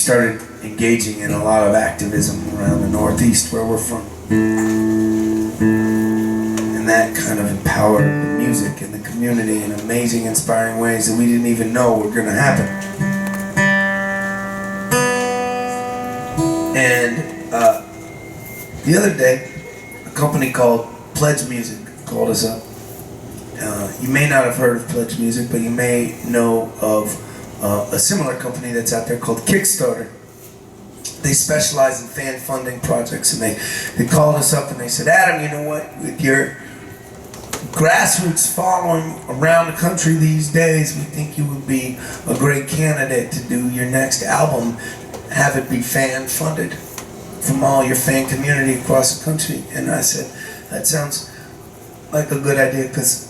started engaging in a lot of activism around the Northeast where we're from. And that kind of empowered the music and the community in amazing, inspiring ways that we didn't even know were going to happen. And the other day, a company called Pledge Music called us up. You may not have heard of Pledge Music, but you may know of a similar company that's out there called Kickstarter. They specialize in fan funding projects, and they called us up and they said, Adam, you know what, with your grassroots following around the country these days, we think you would be a great candidate to do your next album, have it be fan funded from all your fan community across the country. And I said, that sounds like a good idea, because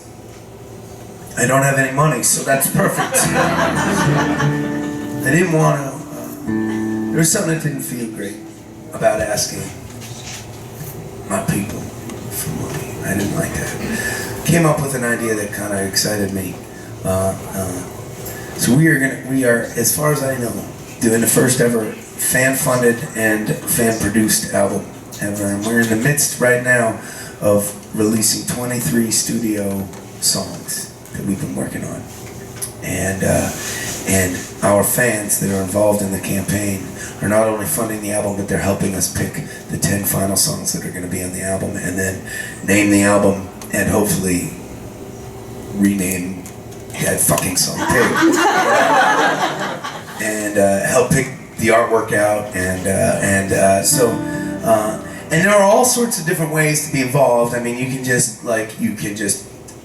I don't have any money, so that's perfect. I didn't want to, there was something that didn't feel great about asking my people for money. I didn't like that. Came up with an idea that kind of excited me. So we are, as far as I know, doing the first ever fan-funded and fan-produced album ever. And we're in the midst right now of releasing 23 studio songs that we've been working on, and our fans that are involved in the campaign are not only funding the album, but they're helping us pick the 10 final songs that are going to be on the album, and then name the album and hopefully rename that fucking song too, and help pick the artwork out, and there are all sorts of different ways to be involved. I mean, you can just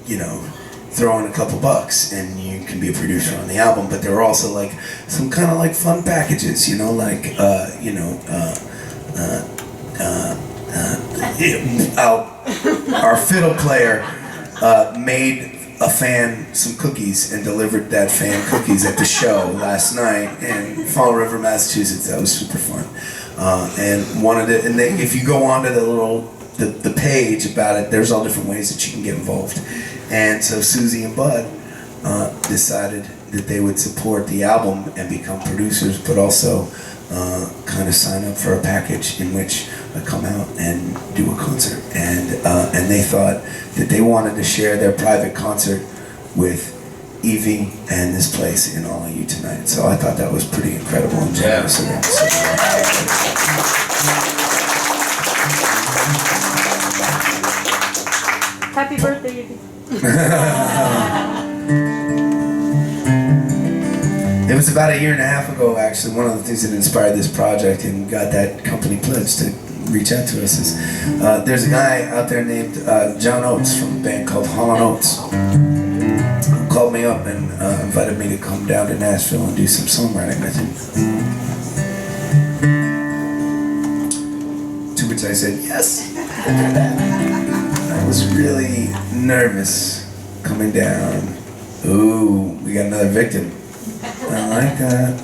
you know, throw in a couple bucks and you can be a producer on the album, but there are also like some kind of like fun packages, you know, like our fiddle player made a fan some cookies and delivered that fan cookies at the show last night in Fall River, Massachusetts. That was super fun. If you go onto the page about it, there's all different ways that you can get involved. And so Susie and Bud decided that they would support the album and become producers, but also kind of sign up for a package in which I come out and do a concert. And they thought that they wanted to share their private concert with Evie and this place and all of you tonight. So I thought that was pretty incredible and generous of them. So, happy birthday, Evie. It was about a year and a half ago, actually, one of the things that inspired this project and got that company Pledge to reach out to us is there's a guy out there named John Oates from a band called Hall & Oates, who called me up and invited me to come down to Nashville and do some songwriting with him. To which I said, yes, I was really nervous coming down. Ooh, we got another victim. I like that.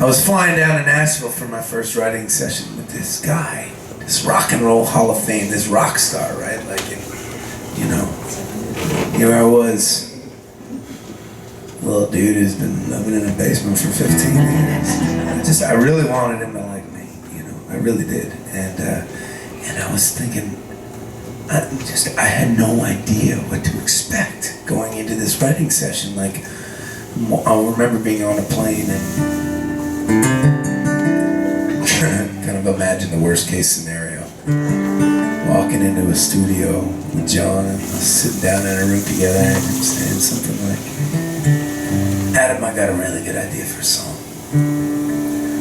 I was flying down to Nashville for my first writing session with this guy, this rock and roll Hall of Fame, this rock star, right? Like, you know, here I was, little dude who's been living in a basement for 15 years. I really wanted him to like me, you know, I really did. And I was thinking, I had no idea what to expect going into this writing session. Like, I remember being on a plane and kind of imagine the worst case scenario. Walking into a studio with John and sitting down in a room together and saying something like, Adam, I got a really good idea for a song.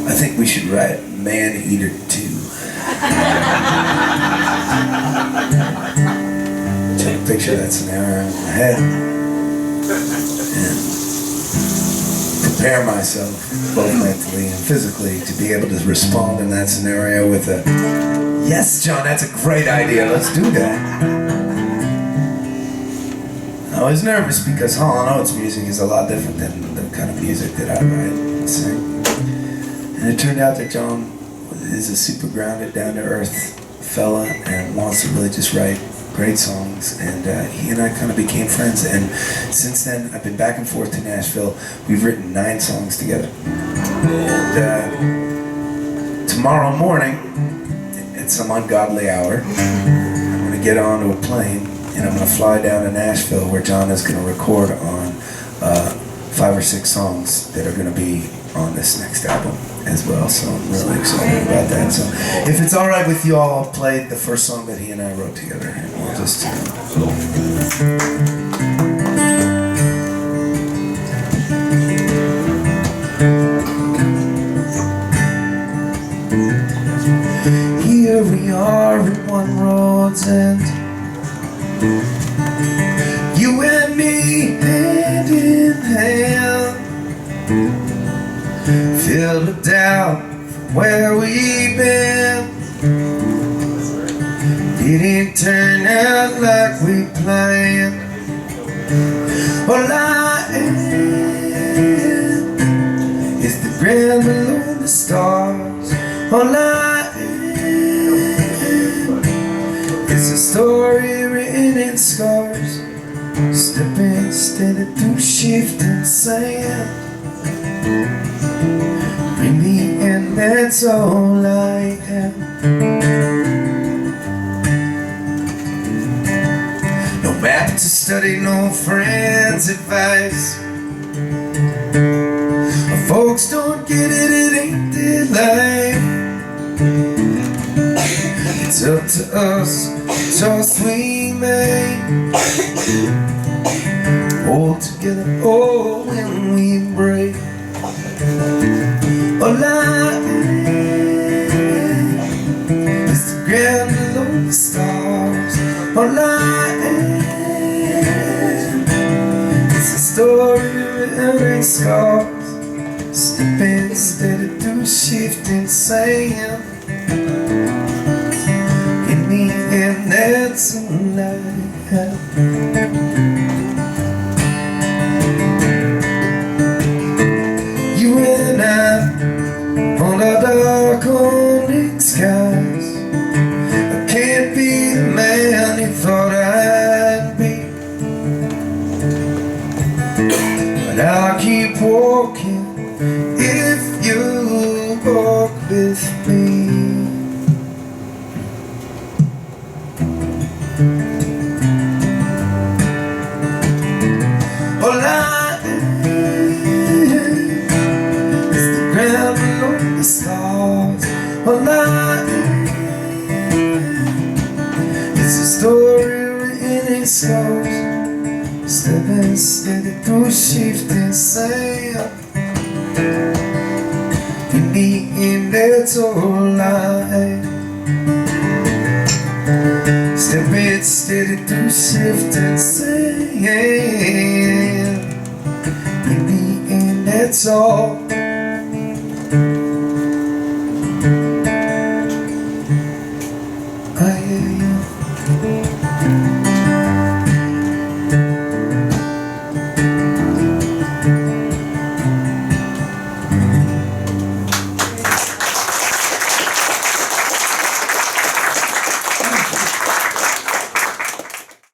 I think we should write Man Eater 2. Trying to picture that scenario in my head and prepare myself both mentally and physically to be able to respond in that scenario with a, yes, John, that's a great idea, let's do that. I was nervous because Hall & Oates music is a lot different than the kind of music that I write and sing. And it turned out that John is a super grounded, down-to-earth fella and wants to really just write great songs, and he and I kind of became friends. And since then, I've been back and forth to Nashville. We've written 9 songs together. And tomorrow morning, at some ungodly hour, I'm going to get onto a plane and I'm going to fly down to Nashville, where John is going to record on 5 or 6 songs that are going to be on this next album as well. So I'm really excited about that. So if it's all right with you all, I'll play the first song that he and I wrote together, and we'll just here we are at one road's end, you and me hand in hand, filled with doubt from where we've been. Didn't turn out like we planned. All I am is the ground below the stars. All I am is a story written in scars, stepping steady through shifting sand. In the end, that's all I am. No map to study, no friends' advice. Our folks don't get it, it ain't their life. It's up to us, the choice we make. Hold together, oh, when we break. All I am is the ground below the stars. All I am is a story written in scars, stepping steady through shifting sand. In the end, that's all I have. On the dark morning skies, I can't be the man you thought I'd be, but I'll keep walking if you walk with me. All I stars. All I am is a story written in scars, stepping steady through shifting sand. In the end, that's all I am. Stepping steady through shifting sand. In the end, that's all.